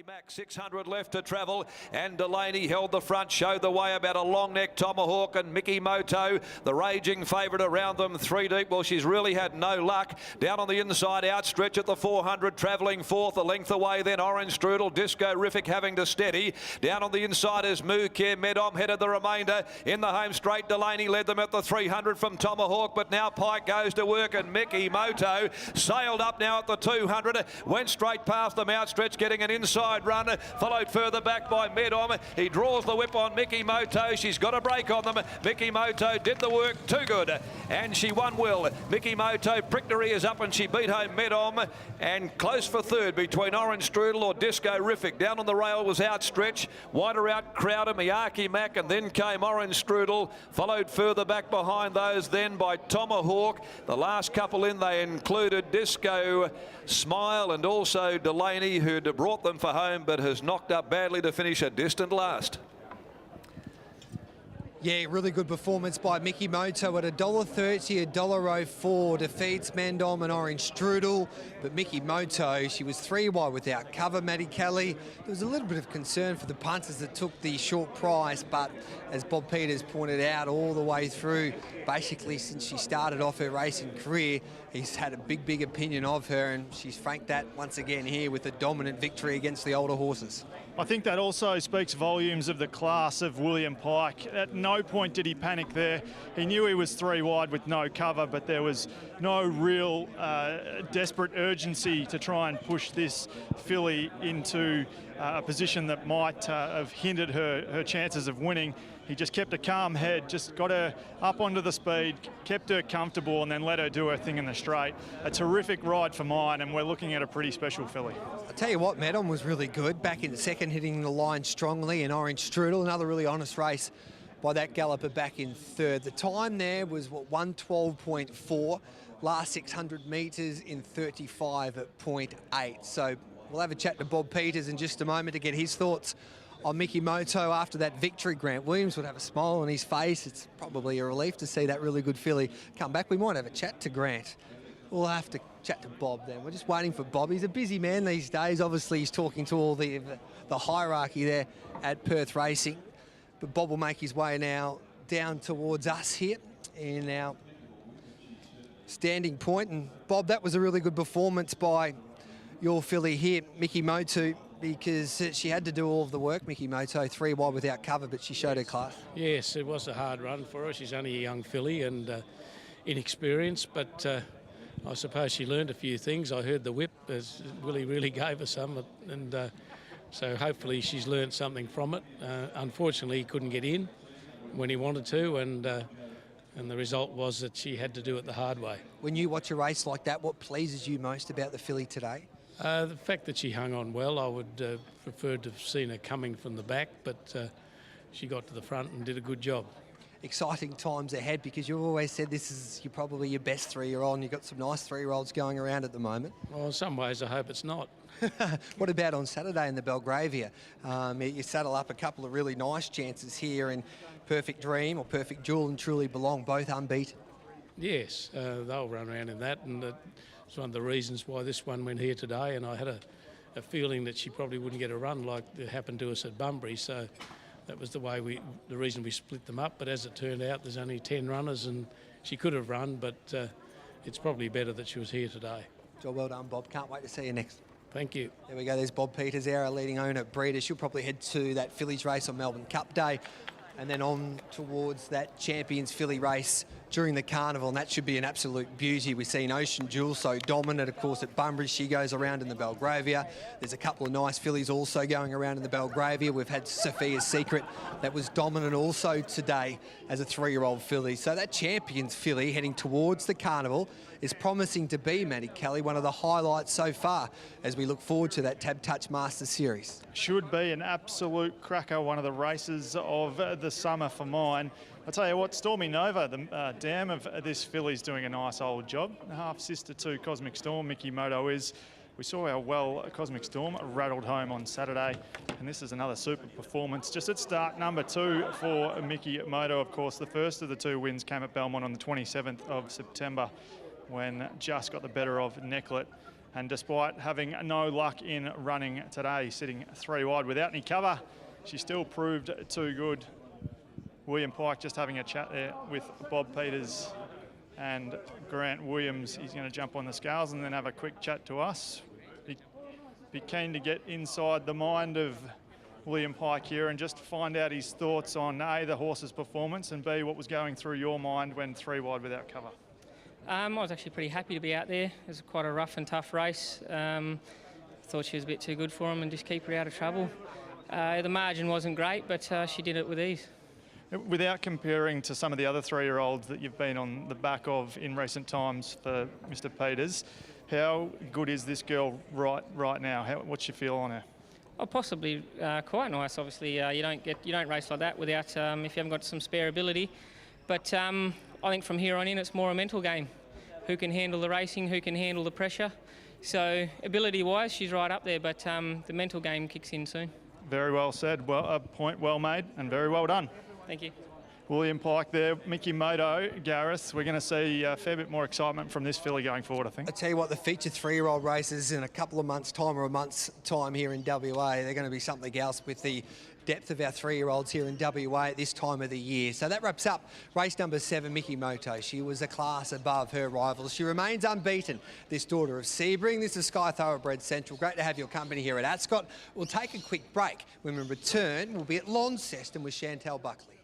Mac, 600 left to travel, and Delaney held the front, showed the way about a long neck Tomahawk and Mickey Moto, the raging favourite around them, 3 deep. Well, she's really had no luck. Down on the inside, outstretch at the 400, travelling fourth, a length away then Orange Strudel, Disco Riffic having to steady. Down on the inside is Moo Care, Medom headed the remainder. In the home straight, Delaney led them at the 300 from Tomahawk, but now Pike goes to work and Mickey Moto sailed up now at the 200, went straight past them, outstretch getting an inside run, followed further back by Medom. He draws the whip on Mickey Moto. She's got a break on them. Mickey Moto did the work too good, and she won well. Mickey Moto pricked her ears up and she beat home Medom, and close for third between Orange Strudel or Disco Riffic. Down on the rail was Outstretch, wider out Crowder, Miyake Mac, and then came Orange Strudel, followed further back behind those then by Tomahawk. The last couple in, they included Disco Smile and also Delaney, who'd brought them for home but has knocked up badly to finish a distant last. Yeah, really good performance by Mickey Moto at $1.30, $1.04. Defeats Medom and Orange Strudel. But Mickey Moto, she was 3 wide without cover, Maddie Kelly. There was a little bit of concern for the punters that took the short price, but as Bob Peters pointed out all the way through, basically since she started off her racing career, he's had a big opinion of her, and she's franked that once again here with a dominant victory against the older horses. I think that also speaks volumes of the class of William Pike. At no point did he panic there. He knew he was 3 wide with no cover, but there was no real desperate urgency to try and push this filly into a position that might have hindered her chances of winning. He just kept a calm head, just got her up onto the speed, kept her comfortable, and then let her do her thing in the straight. A terrific ride for mine, and we're looking at a pretty special filly. I'll tell you what, Medom was really good. Back in second, hitting the line strongly, and Orange Strudel, another really honest race by that galloper back in third. The time there was, what, 1:12.4. Last 600 metres in 35.8. So we'll have a chat to Bob Peters in just a moment to get his thoughts on Mickey Moto after that victory. Grant Williams would have a smile on his face. It's probably a relief to see that really good filly come back. We might have a chat to Grant. We'll have to chat to Bob then. We're just waiting for Bob. He's a busy man these days. Obviously, he's talking to all the hierarchy there at Perth Racing. But Bob will make his way now down towards us here in our standing point. And Bob, that was a really good performance by your filly here, Mickey Moto, because she had to do all of the work. Mickey Moto, 3 wide without cover, but she showed her class. Yes, it was a hard run for her. She's only a young filly and inexperienced, but I suppose she learned a few things. I heard the whip, as Willie really gave her some, and so hopefully she's learned something from it. Unfortunately, he couldn't get in when he wanted to, and the result was that she had to do it the hard way. When you watch a race like that, what pleases you most about the filly today? The fact that she hung on well. I would prefer to have seen her coming from the back, but she got to the front and did a good job. Exciting times ahead, because you've always said this is probably your best 3-year-old, and you've got some nice 3-year-olds going around at the moment. Well, in some ways I hope it's not. What about on Saturday in the Belgravia? You saddle up a couple of really nice chances here in Perfect Dream or Perfect Jewel and Truly Belong, both unbeaten. Yes, they'll run around in that, and it's one of the reasons why this one went here today, and I had a feeling that she probably wouldn't get a run like it happened to us at Bunbury, so that was the reason we split them up. But as it turned out, there's only 10 runners, and she could have run, but it's probably better that she was here today. Job well done, Bob. Can't wait to see you next. Thank you. There we go. There's Bob Peters, our leading owner at Breeders. She'll probably head to that fillies race on Melbourne Cup Day, and then on towards that Champions filly race during the carnival, and that should be an absolute beauty. We've seen Ocean Jewel so dominant, of course, at Bunbury. She goes around in the Belgravia. There's a couple of nice fillies also going around in the Belgravia. We've had Sophia's Secret that was dominant also today as a 3-year-old filly. So that Champions filly heading towards the carnival is promising to be, Maddie Kelly, one of the highlights so far as we look forward to that Tab Touch Masters Series. Should be an absolute cracker, one of the races of the summer for mine. I'll tell you what, Stormy Nova, the dam of this filly's doing a nice old job. Half sister to Cosmic Storm, Mickey Moto is. We saw how well Cosmic Storm rattled home on Saturday, and this is another super performance. Just at start number 2 for Mickey Moto, of course. The first of the 2 wins came at Belmont on the 27th of September when just got the better of Necklet. And despite having no luck in running today, sitting 3 wide without any cover, she still proved too good. William Pike just having a chat there with Bob Peters and Grant Williams. He's going to jump on the scales and then have a quick chat to us. Be keen to get inside the mind of William Pike here and just find out his thoughts on A, the horse's performance, and B, what was going through your mind when 3 wide without cover. I was actually pretty happy to be out there. It was quite a rough and tough race. Thought she was a bit too good for him and just keep her out of trouble. The margin wasn't great, but she did it with ease. Without comparing to some of the other 3-year-olds that you've been on the back of in recent times for Mr. Peters, how good is this girl right now? What's your feel on her? Oh, possibly quite nice. Obviously, you don't race like that without if you haven't got some spare ability. But I think from here on in, it's more a mental game. Who can handle the racing? Who can handle the pressure? So ability-wise, she's right up there, but the mental game kicks in soon. Very well said. Well, a point well made, and very well done. Thank you. William Pike there, Mickey Moto, Gareth. We're going to see a fair bit more excitement from this filly going forward, I think. I tell you what, the feature 3-year-old races in a couple of months' time or a month's time here in WA, they're going to be something else with the depth of our 3-year-olds here in WA at this time of the year. So that wraps up race number 7, Mickey Moto. She was a class above her rivals. She remains unbeaten, this daughter of Sebring. This is Sky Thoroughbred Central. Great to have your company here at Ascot. We'll take a quick break. When we return, we'll be at Launceston with Chantel Buckley.